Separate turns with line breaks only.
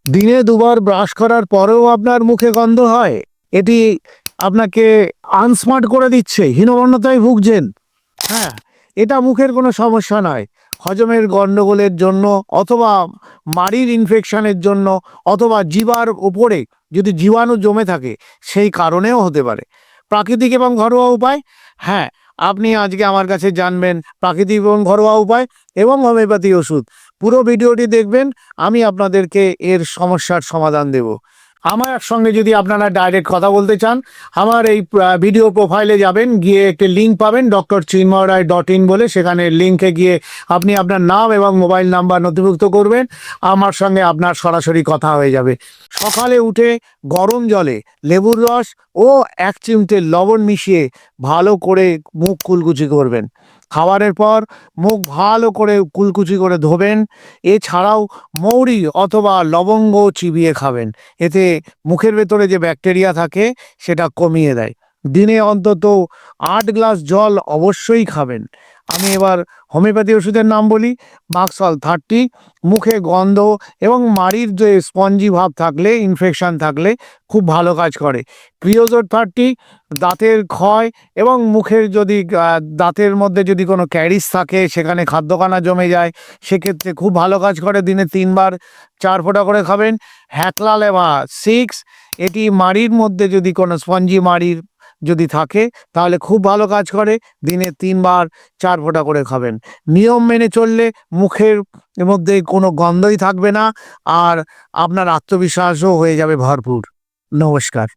দিনে দুবার ব্রাশ করার পরেও আপনার মুখে গন্ধ হয়, এটি আপনাকে আনস্মার্ট করে দিচ্ছে, হীনমন্যতায় ভুগছেন। হ্যাঁ, এটা মুখের কোনো সমস্যা নয়। হজমের গন্ডগোলের জন্য, অথবা মাড়ির ইনফেকশনের জন্য, অথবা জিহ্বার উপরে যদি জীবাণু জমে থাকে সেই কারণেও হতে পারে। প্রাকৃতিক এবং ঘরোয়া উপায়, হ্যাঁ, আপনি আজকে আমার কাছে জানবেন প্রাকৃতিক এবং ঘরোয়া উপায় এবং হোমিওপ্যাথি ওষুধ। পুরো ভিডিওটি দেখবেন, আমি আপনাদেরকে এর সমস্যার সমাধান দেব। আমার সঙ্গে যদি আপনারা ডাইরেক্ট কথা বলতে চান, আমার এই ভিডিও প্রোফাইলে যাবেন, গিয়ে একটি লিঙ্ক পাবেন drchinmoyray.in বলে। সেখানে লিঙ্কে গিয়ে আপনি আপনার নাম এবং মোবাইল নাম্বার নথিভুক্ত করবেন, আমার সঙ্গে আপনার সরাসরি কথা হয়ে যাবে। সকালে উঠে গরম জলে লেবুর রস ও 1 চিমটে লবণ মিশিয়ে ভালো করে মুখ কুলকুচি করবেন। খাবারের পর মুখ ভালো করে কুলকুচি করে ধোবেন। এছাড়াও মৌরি অথবা লবঙ্গ চিবিয়ে খাবেন, এতে মুখের ভেতরে যে ব্যাকটেরিয়া থাকে সেটা কমিয়ে দেয়। দিনে অন্তত 8 গ্লাস জল অবশ্যই খাবেন। আমি এবার হোমিওপ্যাথি ওষুধের নাম বলি। মাক্সল 30 মুখে গন্ধ এবং মাড়ির যে স্পঞ্জি ভাব থাকলে, ইনফেকশন থাকলে খুব ভালো কাজ করে। ক্রিওজোট 30 দাঁতের ক্ষয় এবং মুখের যদি দাঁতের মধ্যে যদি কোনো ক্যারিস থাকে, সেখানে খাদ্যকণা জমে যায়, সেক্ষেত্রে খুব ভালো কাজ করে। দিনে 3 বার 4 ফোঁটা করে খাবেন। হ্যাকলালেমা 6 এটি মাড়ির মধ্যে যদি কোনো স্পঞ্জি মাড়ির যদি থাকে তাহলে খুব ভালো কাজ করে। দিনে 3 বার 4 ফোঁটা করে খাবেন। নিয়ম মেনে চললে মুখের মধ্যে কোনো গন্ধই থাকবে না, আর আপনার আত্মবিশ্বাসও হয়ে যাবে ভরপুর। নমস্কার।